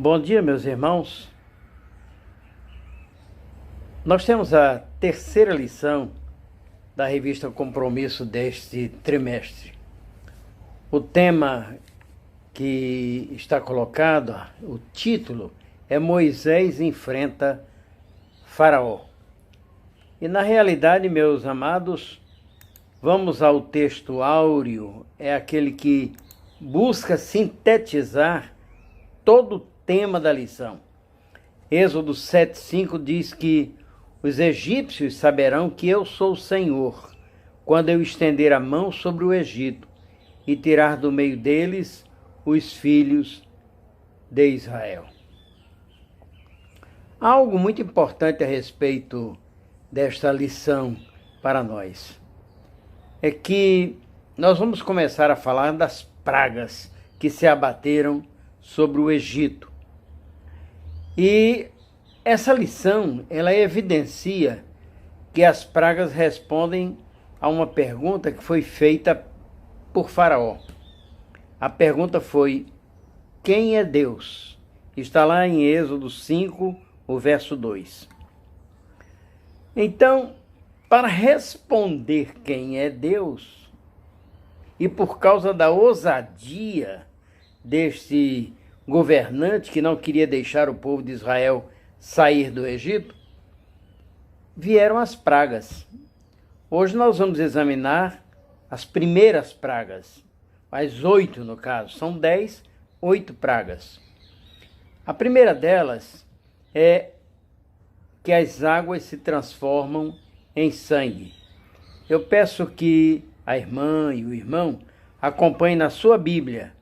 Bom dia, meus irmãos. Nós temos a terceira lição da revista Compromisso deste trimestre. O tema que está colocado, o título, é Moisés enfrenta Faraó. E na realidade, meus amados, vamos ao texto áureo, é aquele que busca sintetizar todo o tema da lição. Êxodo 7,5 diz que os egípcios saberão que eu sou o Senhor, quando eu estender a mão sobre o Egito e tirar do meio deles os filhos de Israel. Há algo muito importante a respeito desta lição para nós. É que nós vamos começar a falar das pragas que se abateram sobre o Egito. E essa lição, ela evidencia que as pragas respondem a uma pergunta que foi feita por Faraó. A pergunta foi: quem é Deus? Está lá em Êxodo 5, o verso 2. Então, para responder quem é Deus, e por causa da ousadia deste governante que não queria deixar o povo de Israel sair do Egito, vieram as pragas. Hoje nós vamos examinar as primeiras pragas, as 8 no caso, são 10, 8 pragas. A primeira delas é que as águas se transformam em sangue. Eu peço que a irmã e o irmão acompanhem na sua Bíblia.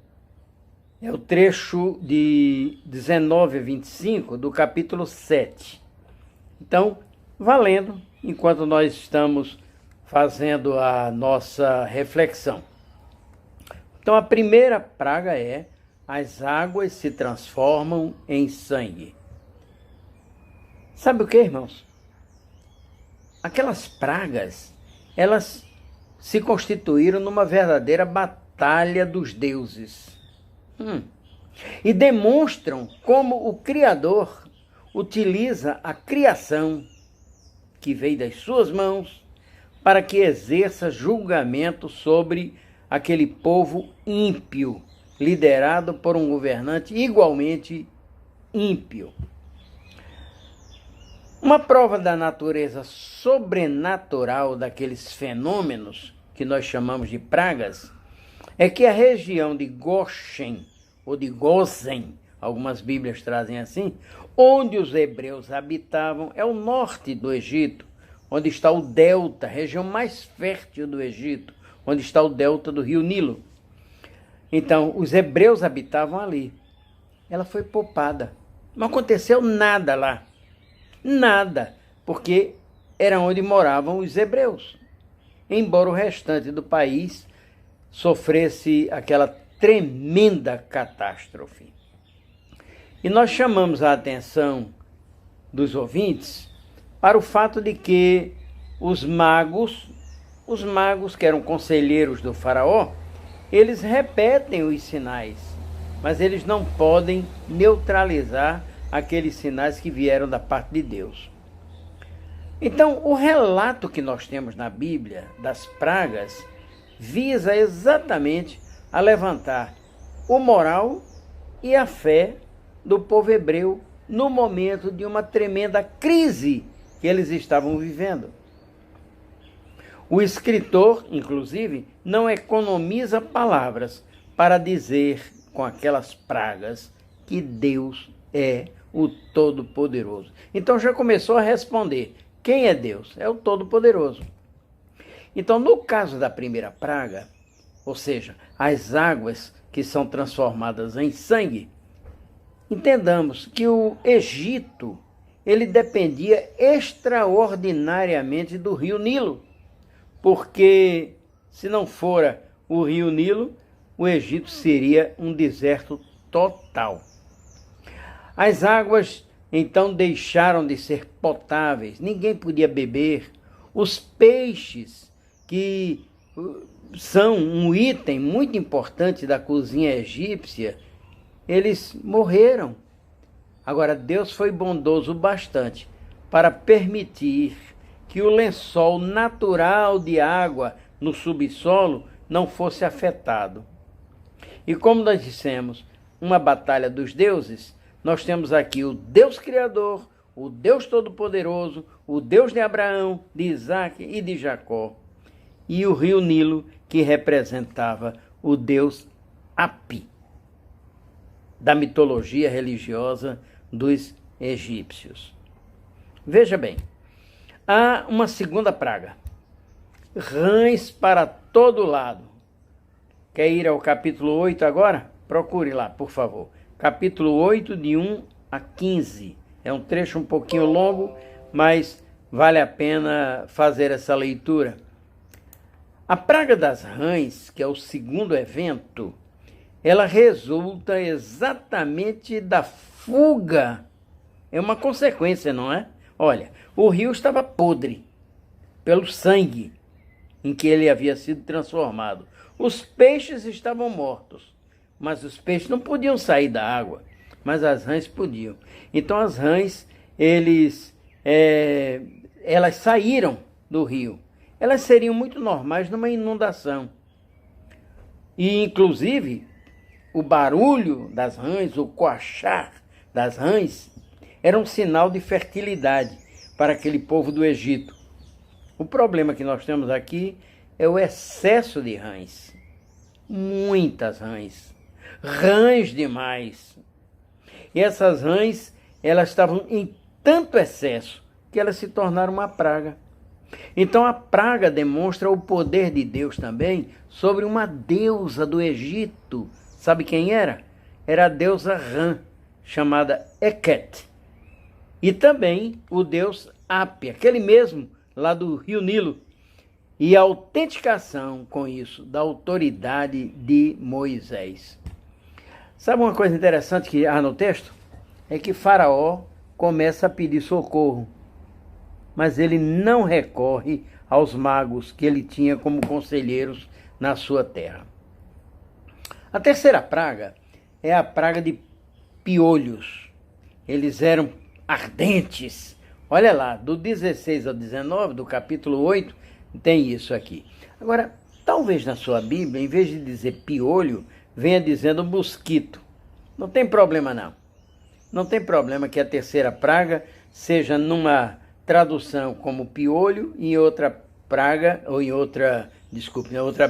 É o trecho de 19 a 25 do capítulo 7. Então, valendo, enquanto nós estamos fazendo a nossa reflexão. Então, a primeira praga é: as águas se transformam em sangue. Sabe o que, irmãos? Aquelas pragas, elas se constituíram numa verdadeira batalha dos deuses. E demonstram como o Criador utiliza a criação que veio das suas mãos para que exerça julgamento sobre aquele povo ímpio, liderado por um governante igualmente ímpio. Uma prova da natureza sobrenatural daqueles fenômenos que nós chamamos de pragas é que a região de Goshen, ou de Gozen, algumas bíblias trazem assim, onde os hebreus habitavam, é o norte do Egito, onde está o delta, a região mais fértil do Egito, onde está o delta do rio Nilo. Então, os hebreus habitavam ali. Ela foi poupada. Não aconteceu nada lá. Nada, porque era onde moravam os hebreus. Embora o restante do país sofresse aquela tremenda catástrofe. E nós chamamos a atenção dos ouvintes para o fato de que os magos que eram conselheiros do faraó, eles repetem os sinais, mas eles não podem neutralizar aqueles sinais que vieram da parte de Deus. Então, o relato que nós temos na Bíblia das pragas visa exatamente a levantar o moral e a fé do povo hebreu no momento de uma tremenda crise que eles estavam vivendo. O escritor, inclusive, não economiza palavras para dizer com aquelas pragas que Deus é o Todo-Poderoso. Então já começou a responder: quem é Deus? É o Todo-Poderoso. Então, no caso da primeira praga, ou seja, as águas que são transformadas em sangue, entendamos que o Egito, ele dependia extraordinariamente do rio Nilo, porque se não fora o rio Nilo, o Egito seria um deserto total. As águas então deixaram de ser potáveis, ninguém podia beber. Os peixes, que são um item muito importante da cozinha egípcia, eles morreram, Agora, Deus foi bondoso bastante para permitir que o lençol natural de água no subsolo não fosse afetado. E como nós dissemos, uma batalha dos deuses, nós temos aqui o Deus Criador, o Deus Todo-Poderoso, o Deus de Abraão, de Isaac e de Jacó, e o rio Nilo, que representava o Deus Hapi, da mitologia religiosa dos egípcios. Veja bem, há uma segunda praga, rãs para todo lado. Quer ir ao capítulo 8 agora? Procure lá, por favor. Capítulo 8, de 1 a 15. É um trecho um pouquinho longo, mas vale a pena fazer essa leitura. A praga das rãs, que é o segundo evento, ela resulta exatamente da fuga. É uma consequência, não é? Olha, o rio estava podre pelo sangue em que ele havia sido transformado. Os peixes estavam mortos, mas os peixes não podiam sair da água, mas as rãs podiam. Então as rãs, elas saíram do rio. Elas seriam muito normais numa inundação. E, inclusive, o barulho das rãs, o coachar das rãs, era um sinal de fertilidade para aquele povo do Egito. O problema que nós temos aqui é o excesso de rãs. Muitas rãs. Rãs demais. E essas rãs, elas estavam em tanto excesso que elas se tornaram uma praga. Então a praga demonstra o poder de Deus também sobre uma deusa do Egito. Sabe quem era? Era a deusa Rã, chamada Eket. E também o deus Hapi, aquele mesmo lá do rio Nilo. E a autenticação com isso da autoridade de Moisés. Sabe uma coisa interessante que há no texto? É que Faraó começa a pedir socorro, mas ele não recorre aos magos que ele tinha como conselheiros na sua terra. A terceira praga é a praga de piolhos. Eles eram ardentes. Olha lá, do 16 ao 19, do capítulo 8, tem isso aqui. Agora, talvez na sua Bíblia, em vez de dizer piolho, venha dizendo mosquito. Não tem problema não. Não tem problema que a terceira praga seja numa tradução como piolho e em outra praga, ou em outra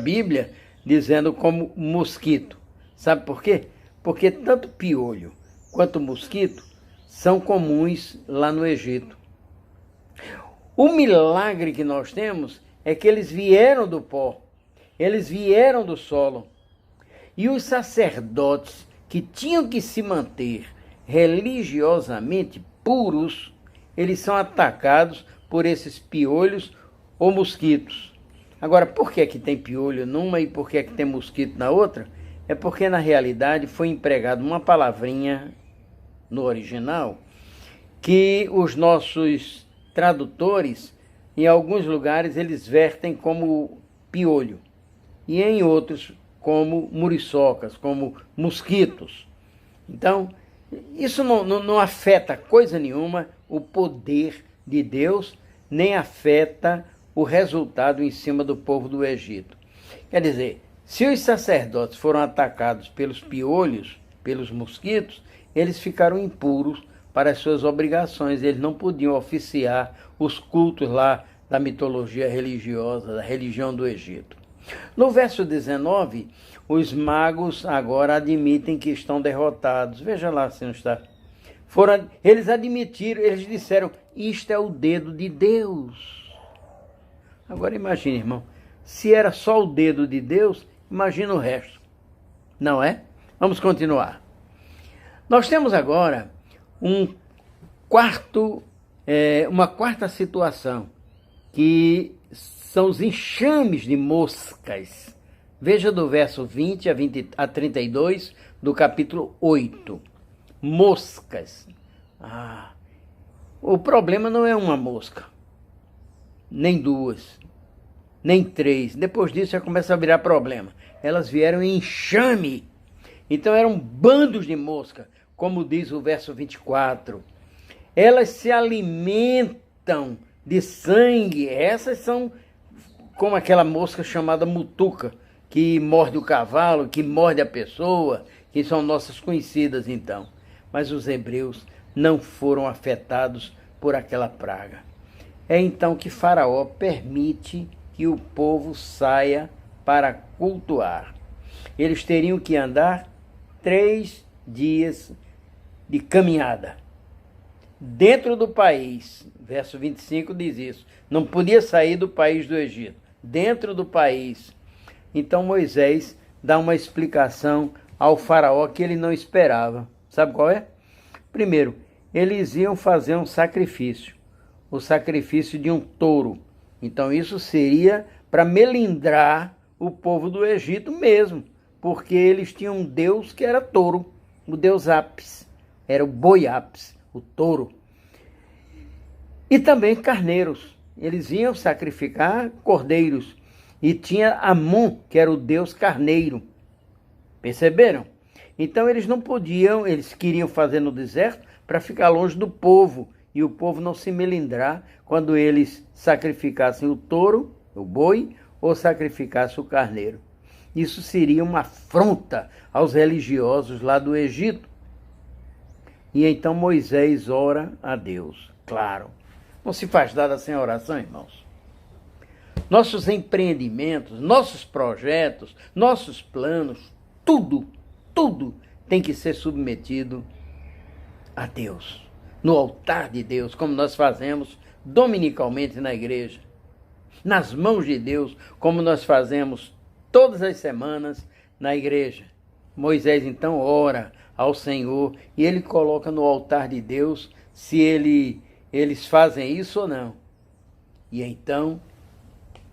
Bíblia, dizendo como mosquito. Sabe por quê? Porque tanto piolho quanto mosquito são comuns lá no Egito. O milagre que nós temos é que eles vieram do pó, eles vieram do solo. E os sacerdotes que tinham que se manter religiosamente puros, eles são atacados por esses piolhos ou mosquitos. Agora, por que tem piolho numa e por que tem mosquito na outra? É porque, na realidade, foi empregada uma palavrinha no original que os nossos tradutores, em alguns lugares, eles vertem como piolho e em outros como muriçocas, como mosquitos. Então, isso não afeta coisa nenhuma o poder de Deus, nem afeta o resultado em cima do povo do Egito. Quer dizer, se os sacerdotes foram atacados pelos piolhos, pelos mosquitos, eles ficaram impuros para as suas obrigações. Eles não podiam oficiar os cultos lá da mitologia religiosa, da religião do Egito. No verso 19, os magos agora admitem que estão derrotados. Veja lá se não está. Eles admitiram, eles disseram, isto é o dedo de Deus. Agora imagine, irmão, se era só o dedo de Deus, imagina o resto. Não é? Vamos continuar. Nós temos agora uma quarta situação, que são os enxames de moscas. Veja do verso 20 a 32 do capítulo 8. Moscas. O problema não é uma mosca, nem duas, nem três. Depois disso já começa a virar problema. Elas vieram em enxame. Então eram bandos de mosca, como diz o verso 24. Elas se alimentam de sangue. Essas são como aquela mosca chamada mutuca, que morde o cavalo, que morde a pessoa, que são nossas conhecidas então. Mas os hebreus não foram afetados por aquela praga. É então que Faraó permite que o povo saia para cultuar. Eles teriam que andar 3 dias de caminhada. Dentro do país, verso 25 diz isso, não podia sair do país do Egito, dentro do país. Então Moisés dá uma explicação ao faraó que ele não esperava. Sabe qual é? Primeiro, eles iam fazer um sacrifício, o sacrifício de um touro. Então isso seria para melindrar o povo do Egito mesmo, porque eles tinham um deus que era touro, o deus Apis, era o boi Apis, o touro. E também carneiros, eles iam sacrificar cordeiros. E tinha Amon, que era o deus carneiro. Perceberam? Então eles não podiam, eles queriam fazer no deserto para ficar longe do povo. E o povo não se melindrar quando eles sacrificassem o touro, o boi, ou sacrificassem o carneiro. Isso seria uma afronta aos religiosos lá do Egito. E então Moisés ora a Deus. Claro, não se faz nada sem oração, irmãos. Nossos empreendimentos, nossos projetos, nossos planos, tudo tem que ser submetido a Deus, no altar de Deus, como nós fazemos dominicalmente na igreja, nas mãos de Deus, como nós fazemos todas as semanas na igreja. Moisés então ora ao Senhor e ele coloca no altar de Deus se eles fazem isso ou não. E então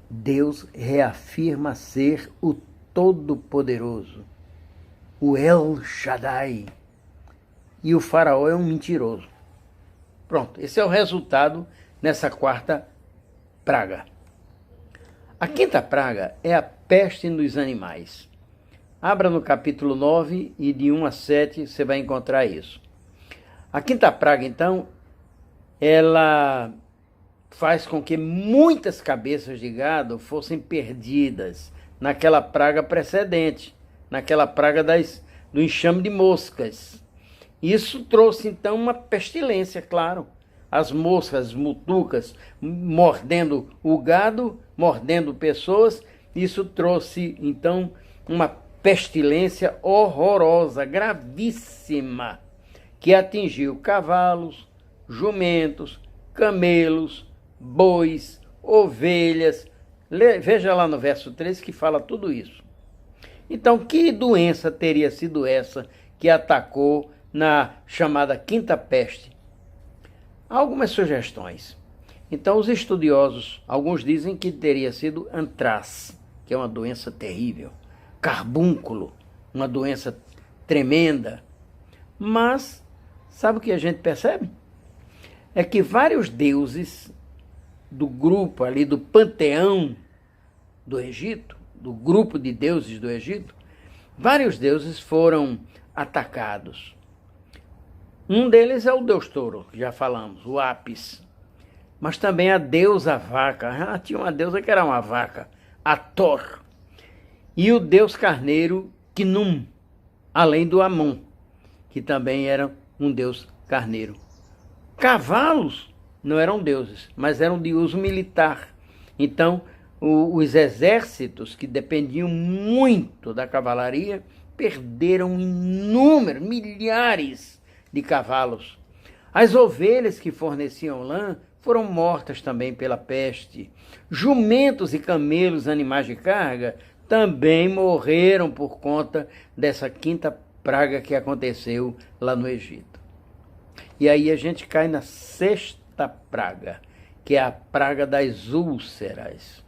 Deus reafirma ser o Todo-Poderoso, o El Shaddai. E o faraó é um mentiroso. Pronto, esse é o resultado nessa 4ª praga. A 5ª praga é a peste nos animais. Abra no capítulo 9 e de 1 a 7 você vai encontrar isso. A 5ª praga, então, ela faz com que muitas cabeças de gado fossem perdidas naquela praga precedente, naquela praga do enxame de moscas. Isso trouxe, então, uma pestilência, claro. As moscas, as mutucas, mordendo o gado, mordendo pessoas. Isso trouxe, então, uma pestilência horrorosa, gravíssima, que atingiu cavalos, jumentos, camelos, bois, ovelhas. Veja lá no verso 3 que fala tudo isso. Então, que doença teria sido essa que atacou na chamada 5ª peste? Há algumas sugestões. Então, os estudiosos, alguns dizem que teria sido antraz, que é uma doença terrível. Carbúnculo, uma doença tremenda. Mas, sabe o que a gente percebe? É que vários deuses do grupo ali, do panteão do Egito, do grupo de deuses do Egito, vários deuses foram atacados. Um deles é o deus touro, que já falamos, o Apis. Mas também a deusa vaca. Tinha uma deusa que era uma vaca, Hathor. E o deus carneiro, Khnum, além do Amon, que também era um deus carneiro. Cavalos não eram deuses, mas eram de uso militar. Então, os exércitos que dependiam muito da cavalaria perderam inúmeros, milhares de cavalos. As ovelhas que forneciam lã foram mortas também pela peste. Jumentos e camelos, animais de carga, também morreram por conta dessa 5ª praga que aconteceu lá no Egito. E aí a gente cai na 6ª praga, que é a praga das úlceras.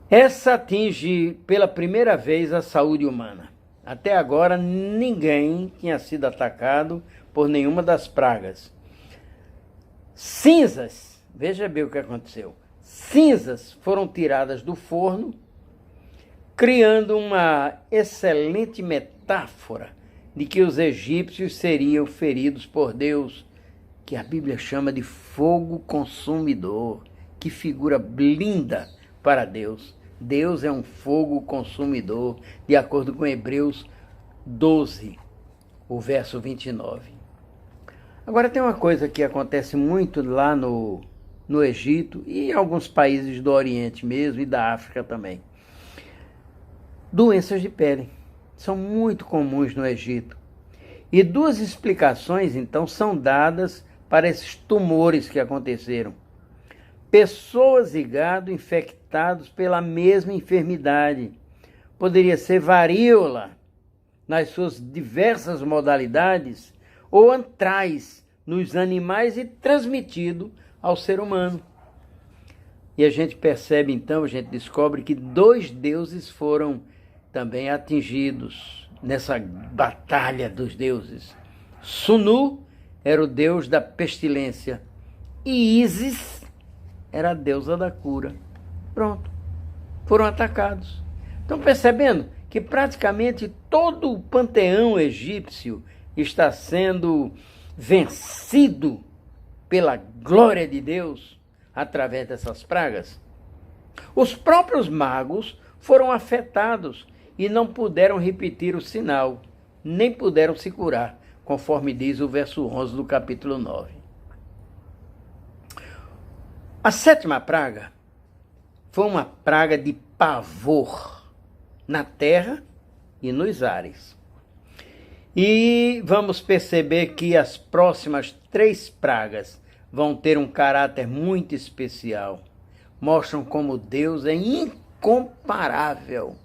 Essa atinge pela primeira vez a saúde humana. Até agora ninguém tinha sido atacado por nenhuma das pragas. Cinzas, veja bem o que aconteceu. Cinzas foram tiradas do forno, criando uma excelente metáfora de que os egípcios seriam feridos por Deus, que a Bíblia chama de fogo consumidor. Que figura linda para Deus. Deus é um fogo consumidor, de acordo com Hebreus 12, o verso 29. Agora tem uma coisa que acontece muito lá no Egito e em alguns países do Oriente mesmo e da África também. Doenças de pele são muito comuns no Egito. E duas explicações, então, são dadas para esses tumores que aconteceram. Pessoas e gado infectados pela mesma enfermidade. Poderia ser varíola, nas suas diversas modalidades, ou antraz nos animais e transmitido ao ser humano. E a gente percebe então, a gente descobre que 2 deuses foram também atingidos nessa batalha dos deuses. Sunu era o deus da pestilência e Ísis era a deusa da cura. Pronto, foram atacados. Estão percebendo que praticamente todo o panteão egípcio está sendo vencido pela glória de Deus através dessas pragas? Os próprios magos foram afetados e não puderam repetir o sinal, nem puderam se curar, conforme diz o verso 11 do capítulo 9. A 7ª praga foi uma praga de pavor na terra e nos ares. E vamos perceber que as próximas 3 pragas vão ter um caráter muito especial. Mostram como Deus é incomparável.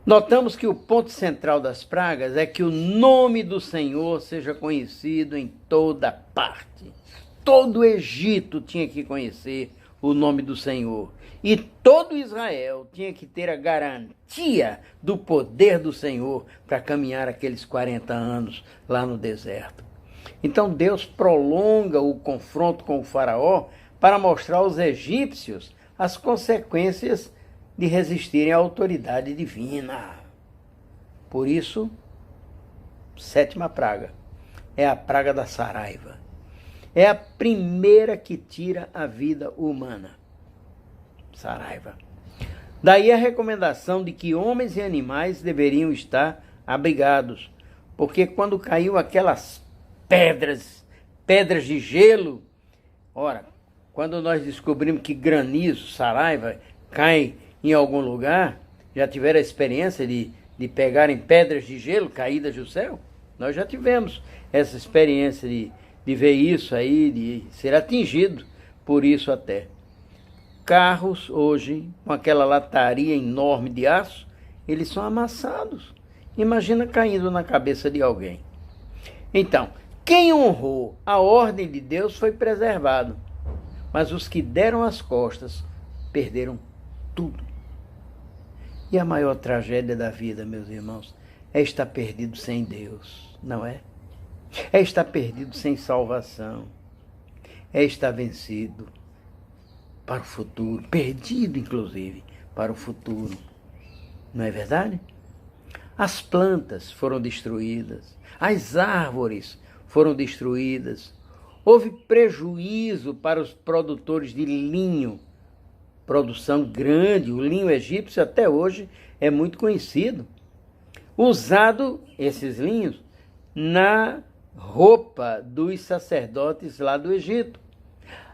Notamos que o ponto central das pragas é que o nome do Senhor seja conhecido em toda parte. Todo o Egito tinha que conhecer o nome do Senhor. E todo Israel tinha que ter a garantia do poder do Senhor para caminhar aqueles 40 anos lá no deserto. Então Deus prolonga o confronto com o faraó para mostrar aos egípcios as consequências de resistirem à autoridade divina. Por isso, 7ª praga é a praga da saraiva. É a primeira que tira a vida humana. Saraiva. Daí a recomendação de que homens e animais deveriam estar abrigados, porque quando caiu aquelas pedras de gelo, ora, quando nós descobrimos que granizo, saraiva, cai em algum lugar, já tiveram a experiência de pegarem pedras de gelo caídas do céu? Nós já tivemos essa experiência de ver isso aí, de ser atingido por isso até. Carros hoje, com aquela lataria enorme de aço, eles são amassados. Imagina caindo na cabeça de alguém. Então, quem honrou a ordem de Deus foi preservado, mas os que deram as costas perderam tudo. E a maior tragédia da vida, meus irmãos, é estar perdido sem Deus, não é? É estar perdido sem salvação, é estar vencido para o futuro, perdido inclusive para o futuro, não é verdade? As plantas foram destruídas, as árvores foram destruídas, houve prejuízo para os produtores de linho, produção grande, o linho egípcio até hoje é muito conhecido, usado esses linhos na roupa dos sacerdotes lá do Egito.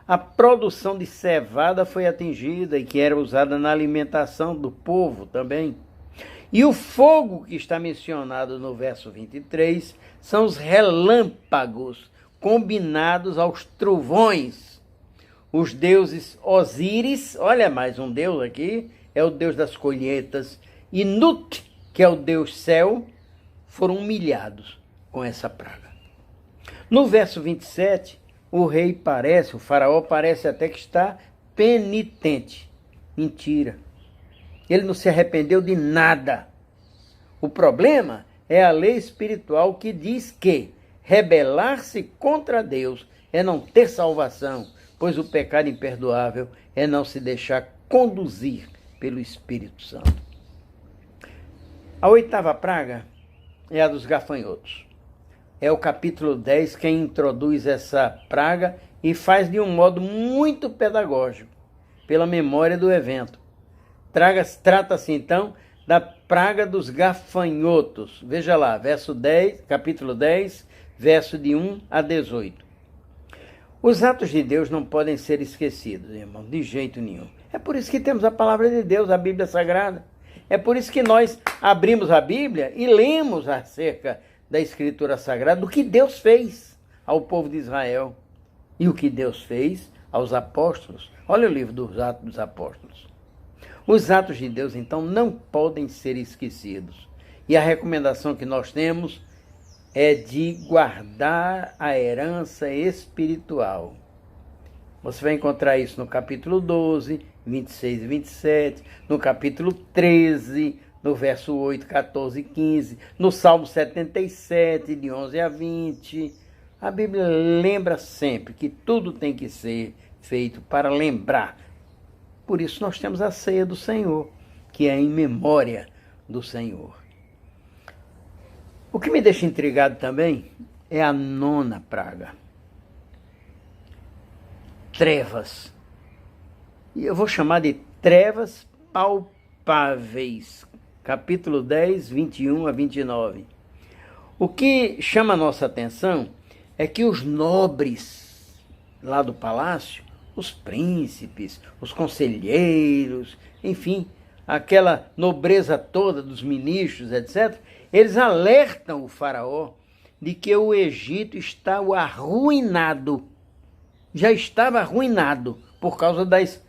A produção de cevada foi atingida e que era usada na alimentação do povo também. E o fogo que está mencionado no verso 23 são os relâmpagos combinados aos trovões. Os deuses Osíris, olha mais um deus aqui, é o deus das colheitas, e Nut, que é o deus céu, foram humilhados com essa praga. No verso 27, o faraó parece até que está penitente. Mentira. Ele não se arrependeu de nada. O problema é a lei espiritual que diz que rebelar-se contra Deus é não ter salvação, pois o pecado imperdoável é não se deixar conduzir pelo Espírito Santo. A 8ª praga é a dos gafanhotos. É o capítulo 10 quem introduz essa praga e faz de um modo muito pedagógico, pela memória do evento. Trata-se então da praga dos gafanhotos. Veja lá, verso 10, capítulo 10, verso de 1 a 18. Os atos de Deus não podem ser esquecidos, irmão, de jeito nenhum. É por isso que temos a palavra de Deus, a Bíblia Sagrada. É por isso que nós abrimos a Bíblia e lemos acerca da Escritura Sagrada, do que Deus fez ao povo de Israel e o que Deus fez aos apóstolos. Olha o livro dos Atos dos Apóstolos. Os atos de Deus, então, não podem ser esquecidos. E a recomendação que nós temos é de guardar a herança espiritual. Você vai encontrar isso no capítulo 12, 26 e 27, no capítulo 13, no verso 8, 14 e 15, no Salmo 77, de 11 a 20. A Bíblia lembra sempre que tudo tem que ser feito para lembrar. Por isso nós temos a ceia do Senhor, que é em memória do Senhor. O que me deixa intrigado também é a 9ª praga. Trevas. E eu vou chamar de trevas palpáveis. Capítulo 10, 21 a 29. O que chama a nossa atenção é que os nobres lá do palácio, os príncipes, os conselheiros, enfim, aquela nobreza toda dos ministros, etc., eles alertam o faraó de que o Egito estava arruinado. Já estava arruinado por causa das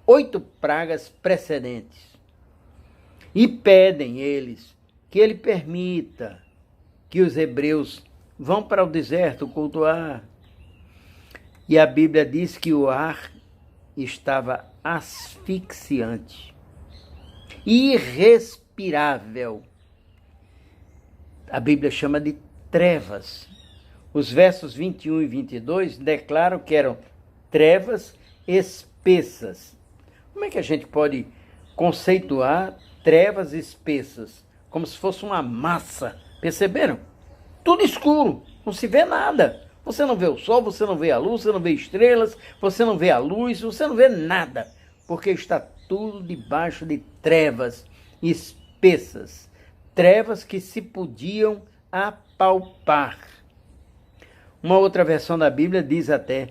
8 pragas precedentes. E pedem eles que ele permita que os hebreus vão para o deserto cultuar. E a Bíblia diz que o ar estava asfixiante, irrespirável. A Bíblia chama de trevas. Os versos 21 e 22 declaram que eram trevas espessas. Como é que a gente pode conceituar trevas espessas? Como se fosse uma massa. Perceberam? Tudo escuro, não se vê nada. Você não vê o sol, você não vê a luz, você não vê estrelas, você não vê a luz, você não vê nada. Porque está tudo debaixo de trevas espessas. Trevas que se podiam apalpar. Uma outra versão da Bíblia diz até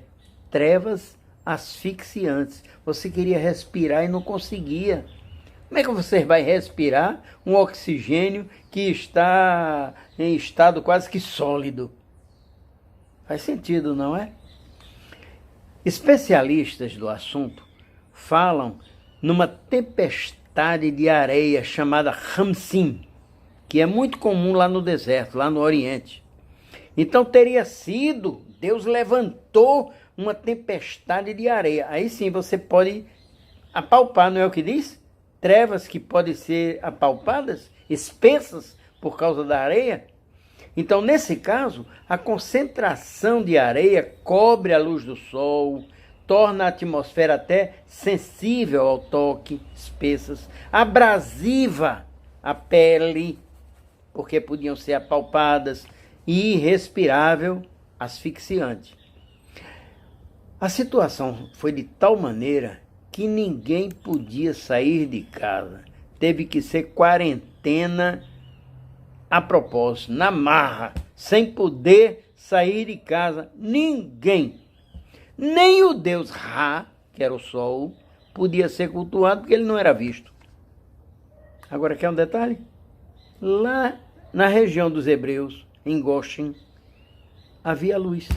trevas asfixiantes. Você queria respirar e não conseguia. Como é que você vai respirar um oxigênio que está em estado quase que sólido? Faz sentido, não é? Especialistas do assunto falam numa tempestade de areia chamada Hamsim, que é muito comum lá no deserto, lá no Oriente. Então teria sido, Deus levantou uma tempestade de areia. Aí sim você pode apalpar, não é o que diz? Trevas que podem ser apalpadas, espessas por causa da areia. Então, nesse caso, a concentração de areia cobre a luz do sol, torna a atmosfera até sensível ao toque, espessas, abrasiva a pele, porque podiam ser apalpadas, e irrespirável, asfixiante. A situação foi de tal maneira que ninguém podia sair de casa. Teve que ser quarentena a propósito, na marra, sem poder sair de casa. Ninguém, nem o deus Ra, que era o sol, podia ser cultuado porque ele não era visto. Agora quer um detalhe? Lá na região dos hebreus, em Goshen, havia luz.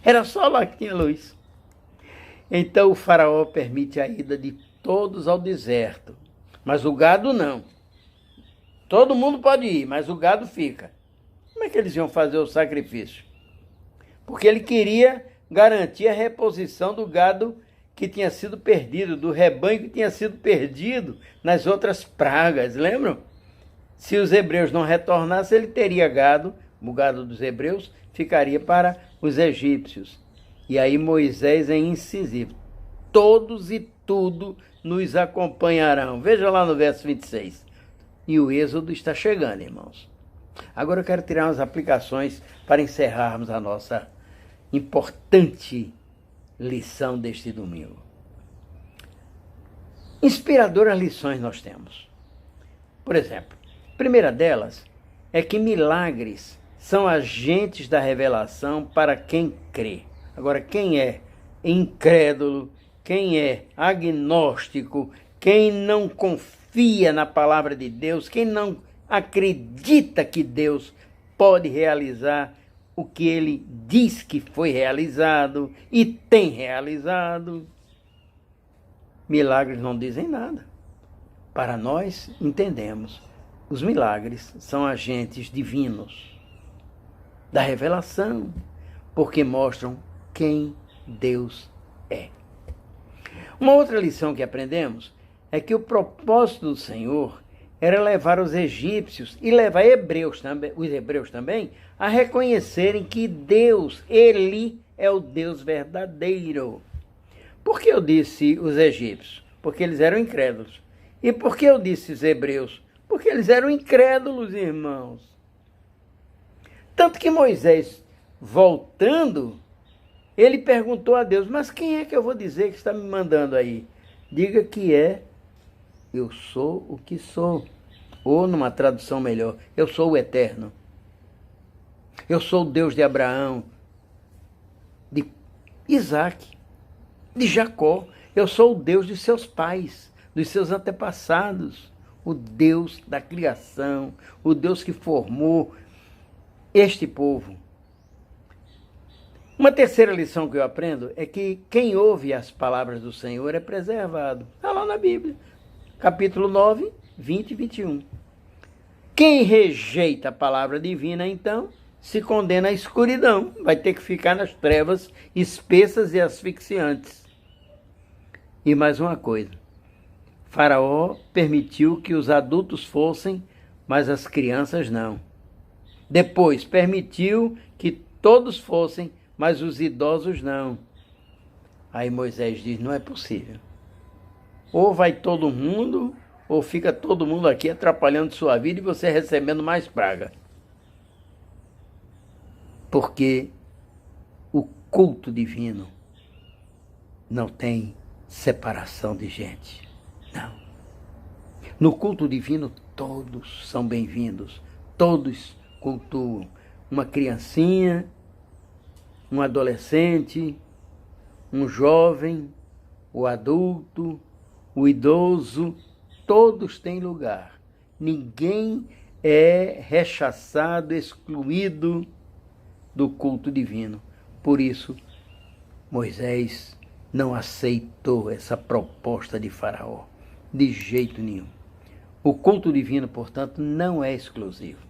Era só lá que tinha luz. Então o faraó permite a ida de todos ao deserto, mas o gado não. Todo mundo pode ir, mas o gado fica. Como é que eles iam fazer o sacrifício? Porque ele queria garantir a reposição do gado que tinha sido perdido, do rebanho que tinha sido perdido nas outras pragas, lembram? Se os hebreus não retornassem, ele teria gado, o gado dos hebreus ficaria para os egípcios. E aí Moisés é incisivo. Todos e tudo nos acompanharão. Veja lá no verso 26. E o êxodo está chegando, irmãos. Agora eu quero tirar umas aplicações para encerrarmos a nossa importante lição deste domingo. Inspiradoras lições nós temos. Por exemplo, a primeira delas é que milagres são agentes da revelação para quem crê. Agora, quem é incrédulo, quem é agnóstico, quem não confia na palavra de Deus, quem não acredita que Deus pode realizar o que ele diz que foi realizado e tem realizado, milagres não dizem nada. Para nós, entendemos, os milagres são agentes divinos da revelação, porque mostram quem Deus é. Uma outra lição que aprendemos é que o propósito do Senhor era levar os egípcios e levar os hebreus também a reconhecerem que Deus, Ele é o Deus verdadeiro. Por que eu disse os egípcios? Porque eles eram incrédulos. E por que eu disse os hebreus? Porque eles eram incrédulos, irmãos. Tanto que Moisés, voltando, ele perguntou a Deus, mas quem é que eu vou dizer que está me mandando aí? Diga que eu sou o que sou. Ou, numa tradução melhor, eu sou o Eterno. Eu sou o Deus de Abraão, de Isaac, de Jacó. Eu sou o Deus de seus pais, dos seus antepassados. O Deus da criação, o Deus que formou este povo. Uma terceira lição que eu aprendo é que quem ouve as palavras do Senhor é preservado. Está lá na Bíblia, capítulo 9, 20 e 21. Quem rejeita a palavra divina, então, se condena à escuridão. Vai ter que ficar nas trevas espessas e asfixiantes. E mais uma coisa. Faraó permitiu que os adultos fossem, mas as crianças não. Depois permitiu que todos fossem, mas os idosos não. Aí Moisés diz, não é possível. Ou vai todo mundo, ou fica todo mundo aqui atrapalhando sua vida e você recebendo mais praga. Porque o culto divino não tem separação de gente. Não. No culto divino todos são bem-vindos, todos cultuam. Uma criancinha, um adolescente, um jovem, o adulto, o idoso, todos têm lugar. Ninguém é rechaçado, excluído do culto divino. Por isso, Moisés não aceitou essa proposta de Faraó, de jeito nenhum. O culto divino, portanto, não é exclusivo.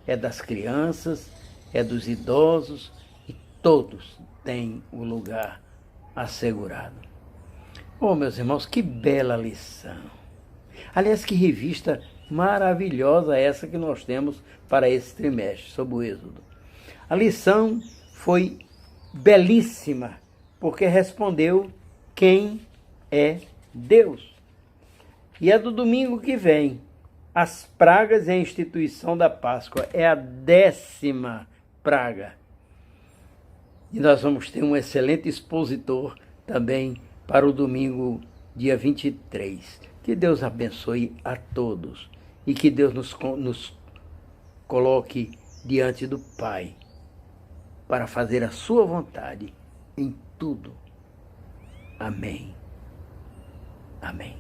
É das crianças, é dos idosos, e todos têm o lugar assegurado. Oh, meus irmãos, que bela lição! Aliás, que revista maravilhosa essa que nós temos para esse trimestre, sobre o Êxodo. A lição foi belíssima, porque respondeu quem é Deus. E é do domingo que vem, as pragas e a instituição da Páscoa. É a 10ª praga. E nós vamos ter um excelente expositor também para o domingo, dia 23. Que Deus abençoe a todos e que Deus nos coloque diante do Pai para fazer a sua vontade em tudo. Amém. Amém.